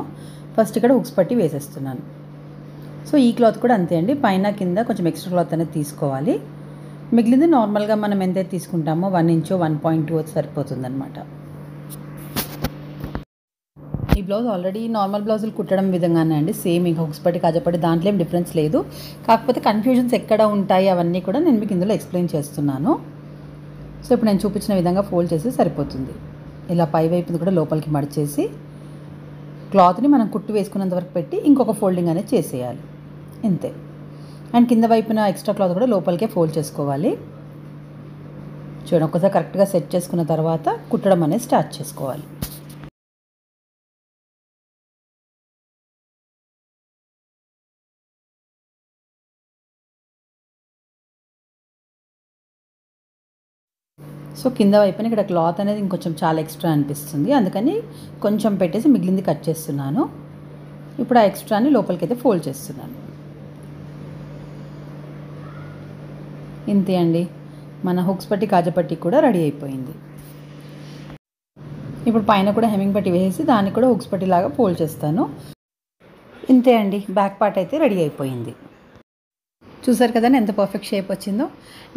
ఫస్ట్ ఇక్కడ హుక్స్ పట్టీ వేసేస్తున్నాను. సో ఈ క్లాత్ కూడా అంతే అండి, పైన కింద కొంచెం ఎక్స్ట్రా క్లాత్ అనేది తీసుకోవాలి. మిగిలింది నార్మల్గా మనం ఎంతైతే తీసుకుంటామో 1 ఇంచో 1.2 సరిపోతుంది అనమాట. ఈ బ్లౌజ్ ఆల్రెడీ నార్మల్ బ్లౌజులు కుట్టడం విధంగానే అండి, సేమ్ ఇంకా హుక్స్ పట్టీ కాజాపట్టీ దాంట్లో ఏం డిఫరెన్స్ లేదు. కాకపోతే కన్ఫ్యూజన్స్ ఎక్కడ ఉంటాయి అవన్నీ కూడా నేను మీకు ఇందులో ఎక్స్ప్లెయిన్ చేస్తున్నాను. సో ఇప్పుడు నేను చూపించిన విధంగా ఫోల్డ్ చేసి సరిపోతుంది. ఇలా పై వైపుని కూడా లోపలికి మడిచేసి క్లాత్ని మనం కుట్టు వేసుకున్నంత వరకు పెట్టి ఇంకొక ఫోల్డింగ్ అనేది చేసేయాలి, ఇంతే. అండ్ కింద వైపున ఎక్స్ట్రా క్లాత్ కూడా లోపలికే ఫోల్డ్ చేసుకోవాలి. చూడండి ఒకసారి కరెక్ట్గా సెట్ చేసుకున్న తర్వాత కుట్టడం అనేది స్టార్ట్ చేసుకోవాలి. సో కింద వైపున ఇక్కడ క్లాత్ అనేది ఇంకొంచెం చాలా ఎక్స్ట్రా అనిపిస్తుంది, అందుకని కొంచెం పెట్టేసి మిగిలింది కట్ చేస్తున్నాను. ఇప్పుడు ఆ ఎక్స్ట్రాని లోపలికి అయితే ఫోల్డ్ చేస్తున్నాను. ఇంతే అండి, మన హుక్స్ పట్టీ కాజాపట్టీ కూడా రెడీ అయిపోయింది. ఇప్పుడు పైన కూడా హెమ్మింగ్ పట్టీ వేసి దాన్ని కూడా హుక్స్ పట్టీ లాగా ఫోల్డ్ చేస్తాను. ఇంతే అండి, బ్యాక్ పార్ట్ అయితే రెడీ అయిపోయింది. చూసారు కదా ఎంత పర్ఫెక్ట్ షేప్ వచ్చిందో.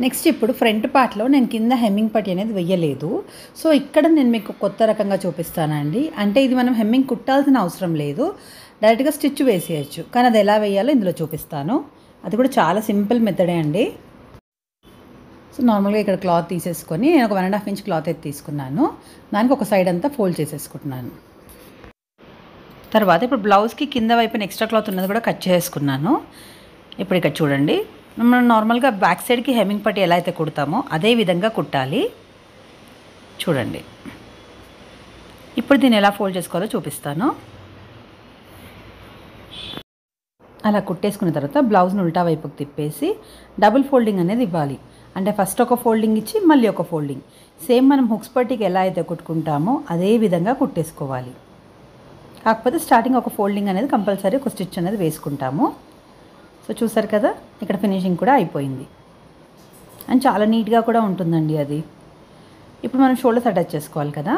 నెక్స్ట్ ఇప్పుడు ఫ్రంట్ పార్ట్లో నేను కింద హెమ్మింగ్ పట్టీ అనేది వెయ్యలేదు. సో ఇక్కడ నేను మీకు కొత్త రకంగా చూపిస్తానండి. అంటే ఇది మనం హెమ్మింగ్ కుట్టాల్సిన అవసరం లేదు, డైరెక్ట్గా స్టిచ్ వేసేయచ్చు. కానీ అది ఎలా వేయాలో ఇందులో చూపిస్తాను. అది కూడా చాలా సింపుల్ మెథడే అండి. సో నార్మల్గా ఇక్కడ క్లాత్ తీసేసుకొని నేను ఒక 1.5 ఇంచ్ క్లాత్ అయితే తీసుకున్నాను. దానికి ఒక సైడ్ అంతా ఫోల్డ్ చేసేసుకుంటున్నాను. తర్వాత ఇప్పుడు బ్లౌజ్కి కింద వైపున ఎక్స్ట్రా క్లాత్ ఉన్నది కూడా కట్ చేసుకున్నాను. ఇప్పుడు ఇక్కడ చూడండి, మనం నార్మల్గా బ్యాక్ సైడ్కి హెమ్మింగ్ పట్టీ ఎలా అయితే కుడతామో అదే విధంగా కుట్టాలి. చూడండి ఇప్పుడు దీన్ని ఎలా ఫోల్డ్ చేసుకోవాలో చూపిస్తాను. అలా కుట్టేసుకున్న తర్వాత బ్లౌజ్ని ఉల్టా వైపుకి తిప్పేసి డబుల్ ఫోల్డింగ్ అనేది ఇవ్వాలి. అంటే ఫస్ట్ ఒక ఫోల్డింగ్ ఇచ్చి మళ్ళీ ఒక ఫోల్డింగ్. సేమ్ మనం హుక్స్ పట్టీకి ఎలా అయితే కుట్టుకుంటామో అదే విధంగా కుట్టేసుకోవాలి. కాకపోతే స్టార్టింగ్ ఒక ఫోల్డింగ్ అనేది కంపల్సరీ ఒక స్టిచ్ అనేది వేసుకుంటాము. సో చూసారు కదా, ఇక్కడ ఫినిషింగ్ కూడా అయిపోయింది. అండ్ చాలా నీట్గా కూడా ఉంటుందండి అది. ఇప్పుడు మనం షోల్డర్స్ అటాచ్ చేసుకోవాలి కదా,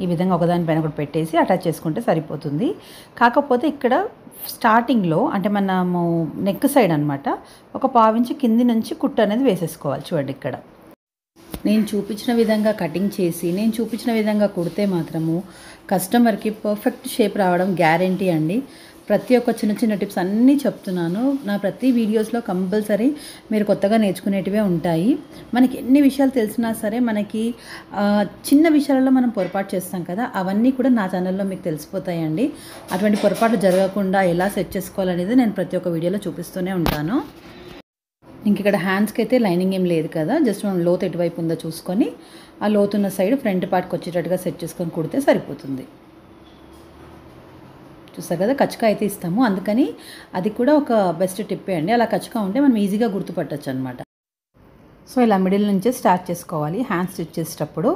ఈ విధంగా ఒకదానిపైన ఒకటి పెట్టేసి అటాచ్ చేసుకుంటే సరిపోతుంది. కాకపోతే ఇక్కడ స్టార్టింగ్లో అంటే మనము నెక్ సైడ్ అనమాట ఒక పావించి కింది నుంచి కుట్టు అనేది వేసేసుకోవాలి. చూడండి, ఇక్కడ నేను చూపించిన విధంగా కటింగ్ చేసి నేను చూపించిన విధంగా కుడితే మాత్రము కస్టమర్కి పర్ఫెక్ట్ షేప్ రావడం గ్యారంటీ అండి. ప్రతి ఒక్క చిన్న చిన్న టిప్స్ అన్నీ చెప్తున్నాను. నా ప్రతి వీడియోస్లో కంపల్సరీ మీరు కొత్తగా నేర్చుకునేటివే ఉంటాయి. మనకి ఎన్ని విషయాలు తెలిసినా సరే మనకి చిన్న విషయాలలో మనం పొరపాటు చేస్తాం కదా, అవన్నీ కూడా నా ఛానల్లో మీకు తెలిసిపోతాయండి. అటువంటి పొరపాట్లు జరగకుండా ఎలా సెట్ చేసుకోవాలనేది నేను ప్రతి ఒక్క వీడియోలో చూపిస్తూనే ఉంటాను. ఇంక ఇక్కడ హ్యాండ్స్కి అయితే లైనింగ్ ఏం లేదు కదా, జస్ట్ మనం లోతు ఎటువైపు ఉందో చూసుకొని ఆ లోతున్న సైడ్ ఫ్రంట్ పార్ట్కి వచ్చేటట్టుగా సెట్ చేసుకొని కుడితే సరిపోతుంది. చూస్తారు కదా, కచ్చుక అయితే ఇస్తాము, అందుకని అది కూడా ఒక బెస్ట్ టిప్పే అండి. అలా కచ్చుక ఉంటే మనం ఈజీగా గుర్తుపట్టచ్చు అనమాట. సో ఇలా మిడిల్ నుంచే స్టార్ట్ చేసుకోవాలి హ్యాండ్స్ స్టిచ్ చేసేటప్పుడు.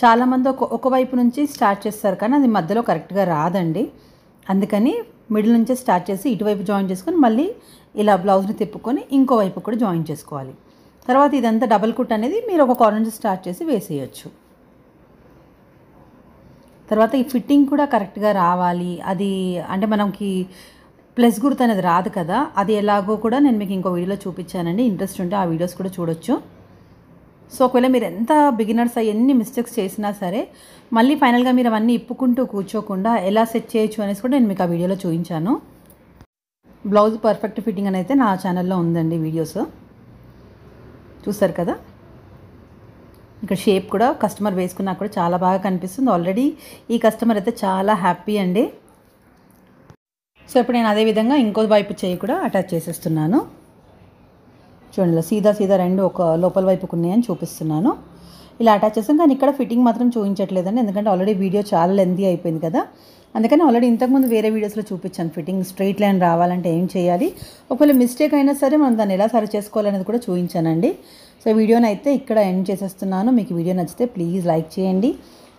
చాలామంది ఒక వైపు నుంచి స్టార్ట్ చేస్తారు కానీ అది మధ్యలో కరెక్ట్గా రాదండి. అందుకని మిడిల్ నుంచే స్టార్ట్ చేసి ఇటువైపు జాయిన్ చేసుకొని మళ్ళీ ఇలా బ్లౌజ్ని తిప్పుకొని ఇంకో వైపు కూడా జాయిన్ చేసుకోవాలి. తర్వాత ఇదంతా డబల్ కుట్ అనేది మీరు ఒక కార్నర్ నుంచి స్టార్ట్ చేసి వేసేయచ్చు. తర్వాత ఈ ఫిట్టింగ్ కూడా కరెక్ట్గా రావాలి. అది అంటే మనకి ప్లస్ గుర్తు అనేది రాదు కదా, అది ఎలాగో కూడా నేను మీకు ఇంకో వీడియోలో చూపించానండి. ఇంట్రెస్ట్ ఉంటే ఆ వీడియోస్ కూడా చూడొచ్చు. సో ఒకవేళ మీరు ఎంత బిగినర్స్ అయ్యి ఎన్ని మిస్టేక్స్ చేసినా సరే మళ్ళీ ఫైనల్గా మీరు అవన్నీ ఇప్పుకుంటూ కూర్చోకుండా ఎలా సెట్ చేయొచ్చు అనేసి కూడా నేను మీకు ఆ వీడియోలో చూపించాను. బ్లౌజ్ పర్ఫెక్ట్ ఫిట్టింగ్ అని అయితే నా ఛానల్లో ఉందండి వీడియోస్, చూసారు కదా. ఇక్కడ షేప్ కూడా కస్టమర్ వేసుకున్నా కూడా చాలా బాగా కనిపిస్తుంది. ఆల్రెడీ ఈ కస్టమర్ అయితే చాలా హ్యాపీ అండి. సో ఇప్పుడు నేను అదేవిధంగా ఇంకో వైపు చేయి కూడా అటాచ్ చేసేస్తున్నాను. చూడండి, సీదా సీదా రెండు ఒక లోపల వైపుకు ఉన్నాయని చూపిస్తున్నాను. ఇలా అటాచ్ చేస్తాం కానీ ఇక్కడ ఫిట్టింగ్ మాత్రం చూపించట్లేదండి, ఎందుకంటే ఆల్రెడీ వీడియో చాలా లెంతీ అయిపోయింది కదా. అందుకని ఆల్రెడీ ఇంతకుముందు వేరే వీడియోస్లో చూపించాను ఫిట్టింగ్ స్ట్రైట్ లైన్ రావాలంటే ఏం చేయాలి, ఒకవేళ మిస్టేక్ అయినా సరే మనం దాన్ని ఎలా సరి చేసుకోవాలనేది కూడా చూపించానండి. సో వీడియోని అయితే ఇక్కడ ఎండ్ చేసేస్తున్నాను. మీకు వీడియో నచ్చితే ప్లీజ్ లైక్ చేయండి,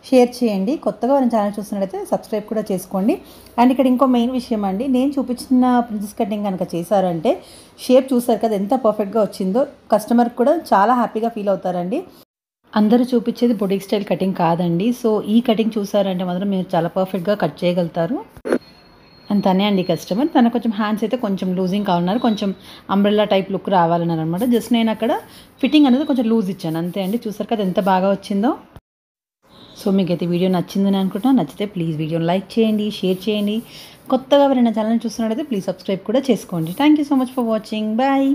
షేర్ చేయండి. కొత్తగా మన ఛానల్ చూస్తున్నట్టయితే సబ్స్క్రైబ్ కూడా చేసుకోండి. అండ్ ఇక్కడ ఇంకో మెయిన్ విషయం అండి, నేను చూపించిన ప్రిన్సెస్ కటింగ్ కనుక చేశారంటే షేప్ చూసారు కదా ఎంత పర్ఫెక్ట్గా వచ్చిందో, కస్టమర్ కూడా చాలా హ్యాపీగా ఫీల్ అవుతారండి. అందరూ చూపించేది బొటిక్ స్టైల్ కటింగ్ కాదండి. సో ఈ కటింగ్ చూసారంటే మాత్రం మీరు చాలా పర్ఫెక్ట్గా కట్ చేయగలుగుతారు. అండ్ తనే అండి కస్టమర్, తన కొంచెం హ్యాండ్స్ అయితే కొంచెం లూజింగ్ కావాలన్నారు, కొంచెం అంబ్రెల్లా టైప్ లుక్ రావాలన్నారు అనమాట. జస్ట్ నేను అక్కడ ఫిట్టింగ్ అనేది కొంచెం లూజ్ ఇచ్చాను అంతే అండి. చూసారు కదా ఎంత బాగా వచ్చిందో. సో మీకైతే వీడియో నచ్చిందని అనుకుంటున్నాను. నచ్చితే ప్లీజ్ వీడియోని లైక్ చేయండి, షేర్ చేయండి. కొత్తగా ఎవరైనా ఛానల్ చూస్తున్నట్టయితే ప్లీజ్ సబ్స్క్రైబ్ కూడా చేసుకోండి. Thank you so much for watching. Bye.